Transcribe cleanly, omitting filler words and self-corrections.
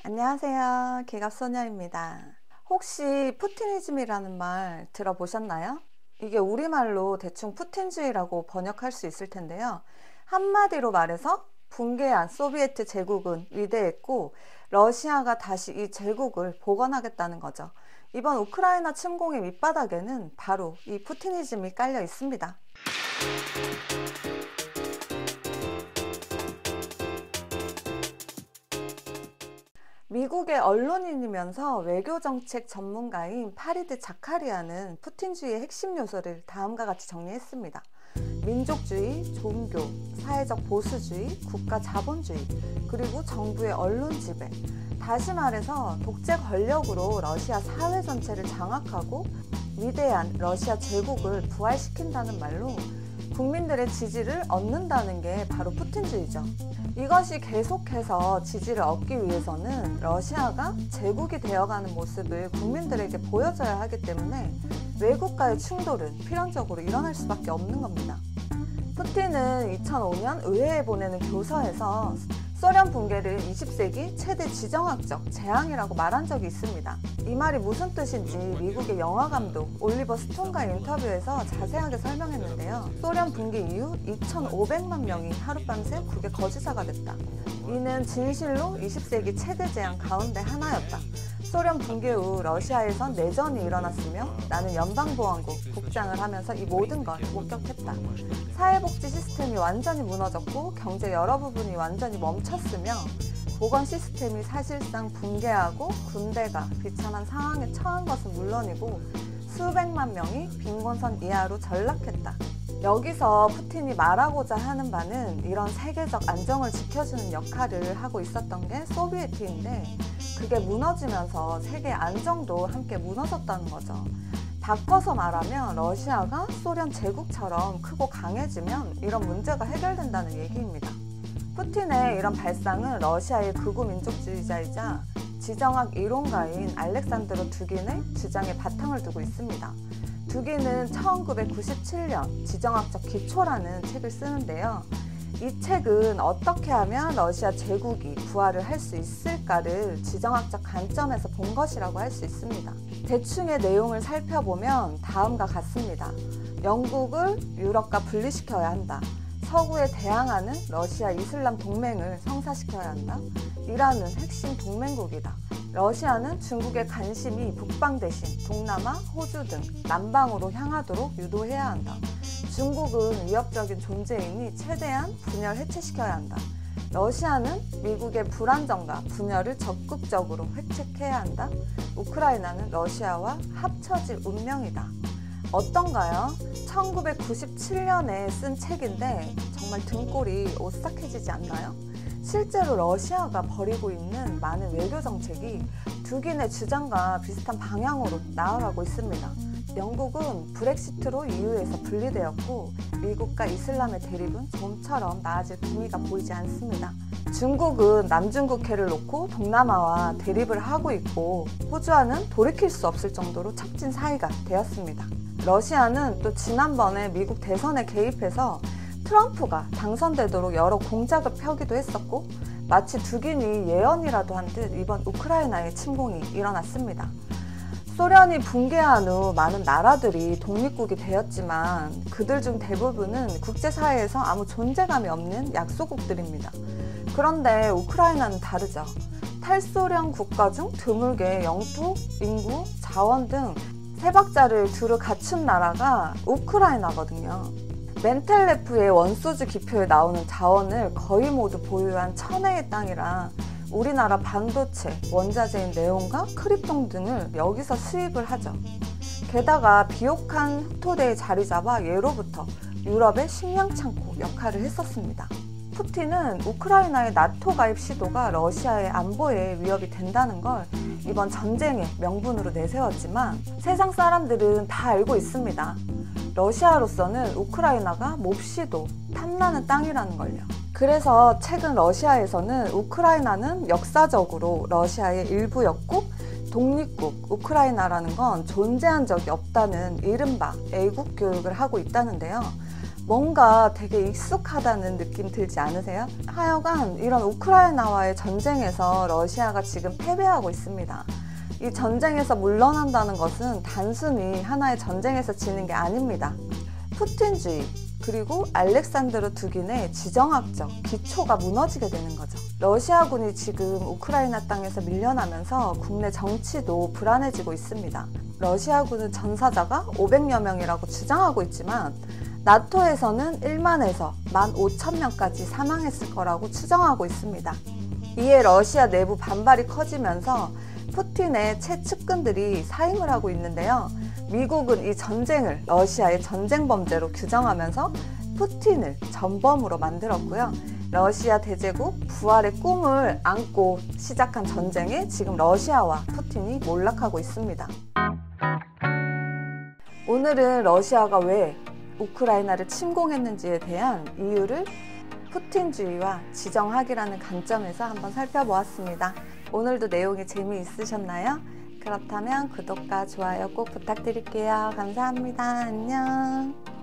안녕하세요. 기갑소녀입니다. 혹시 푸티니즘이라는 말 들어보셨나요? 이게 우리말로 대충 푸틴주의라고 번역할 수 있을 텐데요. 한마디로 말해서 붕괴한 소비에트 제국은 위대했고 러시아가 다시 이 제국을 복원하겠다는 거죠. 이번 우크라이나 침공의 밑바닥에는 바로 이 푸티니즘이 깔려 있습니다. 미국의 언론인이면서 외교정책 전문가인 파리드 자카리아는 푸틴주의의 핵심 요소를 다음과 같이 정리했습니다. 민족주의, 종교, 사회적 보수주의, 국가 자본주의, 그리고 정부의 언론 지배. 다시 말해서 독재 권력으로 러시아 사회 전체를 장악하고 위대한 러시아 제국을 부활시킨다는 말로 국민들의 지지를 얻는다는 게 바로 푸틴주의죠. 이것이 계속해서 지지를 얻기 위해서는 러시아가 제국이 되어가는 모습을 국민들에게 보여줘야 하기 때문에 외국과의 충돌은 필연적으로 일어날 수밖에 없는 겁니다. 푸틴은 2005년 의회에 보내는 교서에서 소련 붕괴를 20세기 최대 지정학적 재앙이라고 말한 적이 있습니다. 이 말이 무슨 뜻인지 미국의 영화감독 올리버 스톤과의 인터뷰에서 자세하게 설명했는데요. 소련 붕괴 이후 2,500만 명이 하룻밤새 국의 거주자가 됐다. 이는 진실로 20세기 최대 재앙 가운데 하나였다. 소련 붕괴 후 러시아에선 내전이 일어났으며 나는 연방보안국 국장을 하면서 이 모든 걸 목격했다. 사회복지 시스템이 완전히 무너졌고 경제 여러 부분이 완전히 멈췄으며 보건 시스템이 사실상 붕괴하고 군대가 비참한 상황에 처한 것은 물론이고 수백만 명이 빈곤선 이하로 전락했다. 여기서 푸틴이 말하고자 하는 바는 이런 세계적 안정을 지켜주는 역할을 하고 있었던 게 소비에트인데 그게 무너지면서 세계 안정도 함께 무너졌다는 거죠. 바꿔서 말하면 러시아가 소련 제국처럼 크고 강해지면 이런 문제가 해결된다는 얘기입니다. 푸틴의 이런 발상은 러시아의 극우 민족주의자이자 지정학 이론가인 알렉산드로 두긴의 주장에 바탕을 두고 있습니다. 두긴은 1997년 지정학적 기초라는 책을 쓰는데요. 이 책은 어떻게 하면 러시아 제국이 부활을 할 수 있을까를 지정학적 관점에서 본 것이라고 할 수 있습니다. 대충의 내용을 살펴보면 다음과 같습니다. 영국을 유럽과 분리시켜야 한다. 서구에 대항하는 러시아 이슬람 동맹을 성사시켜야 한다. 이란은 핵심 동맹국이다. 러시아는 중국의 관심이 북방 대신 동남아, 호주 등 남방으로 향하도록 유도해야 한다. 중국은 위협적인 존재이니 최대한 분열 해체시켜야 한다. 러시아는 미국의 불안정과 분열을 적극적으로 획책해야 한다. 우크라이나는 러시아와 합쳐질 운명이다. 어떤가요? 1997년에 쓴 책인데 정말 등골이 오싹해지지 않나요? 실제로 러시아가 벌이고 있는 많은 외교 정책이 두긴의 주장과 비슷한 방향으로 나아가고 있습니다. 영국은 브렉시트로 EU에서 분리되었고 미국과 이슬람의 대립은 좀처럼 나아질 기미가 보이지 않습니다. 중국은 남중국해를 놓고 동남아와 대립을 하고 있고 호주와는 돌이킬 수 없을 정도로 척진 사이가 되었습니다. 러시아는 또 지난번에 미국 대선에 개입해서 트럼프가 당선되도록 여러 공작을 펴기도 했었고 마치 두긴이 예언이라도 한 듯 이번 우크라이나의 침공이 일어났습니다. 소련이 붕괴한 후 많은 나라들이 독립국이 되었지만 그들 중 대부분은 국제사회에서 아무 존재감이 없는 약소국들입니다. 그런데 우크라이나는 다르죠. 탈소련 국가 중 드물게 영토, 인구, 자원 등 세 박자를 두루 갖춘 나라가 우크라이나거든요. 멘텔레프의 원소주 기표에 나오는 자원을 거의 모두 보유한 천혜의 땅이라 우리나라 반도체, 원자재인 네온과 크립톤 등을 여기서 수입을 하죠. 게다가 비옥한 흑토대에 자리 잡아 예로부터 유럽의 식량창고 역할을 했었습니다. 푸틴은 우크라이나의 나토 가입 시도가 러시아의 안보에 위협이 된다는 걸 이번 전쟁의 명분으로 내세웠지만 세상 사람들은 다 알고 있습니다. 러시아로서는 우크라이나가 몹시도 탐나는 땅이라는 걸요. 그래서 최근 러시아에서는 우크라이나는 역사적으로 러시아의 일부였고 독립국 우크라이나라는 건 존재한 적이 없다는 이른바 애국 교육을 하고 있다는데요. 뭔가 되게 익숙하다는 느낌 들지 않으세요? 하여간 이런 우크라이나와의 전쟁에서 러시아가 지금 패배하고 있습니다. 이 전쟁에서 물러난다는 것은 단순히 하나의 전쟁에서 지는 게 아닙니다. 푸틴주의 그리고 알렉산드르 두긴의 지정학적 기초가 무너지게 되는 거죠. 러시아군이 지금 우크라이나 땅에서 밀려나면서 국내 정치도 불안해지고 있습니다. 러시아군은 전사자가 500여 명이라고 주장하고 있지만 나토에서는 1만에서 15,000명까지 사망했을 거라고 추정하고 있습니다. 이에 러시아 내부 반발이 커지면서 푸틴의 최측근들이 사임을 하고 있는데요. 미국은 이 전쟁을 러시아의 전쟁 범죄로 규정하면서 푸틴을 전범으로 만들었고요. 러시아 대제국 부활의 꿈을 안고 시작한 전쟁에 지금 러시아와 푸틴이 몰락하고 있습니다. 오늘은 러시아가 왜 우크라이나를 침공했는지에 대한 이유를 푸틴주의와 지정학이라는 관점에서 한번 살펴보았습니다. 오늘도 내용이 재미있으셨나요? 그렇다면 구독과 좋아요 꼭 부탁드릴게요. 감사합니다. 안녕.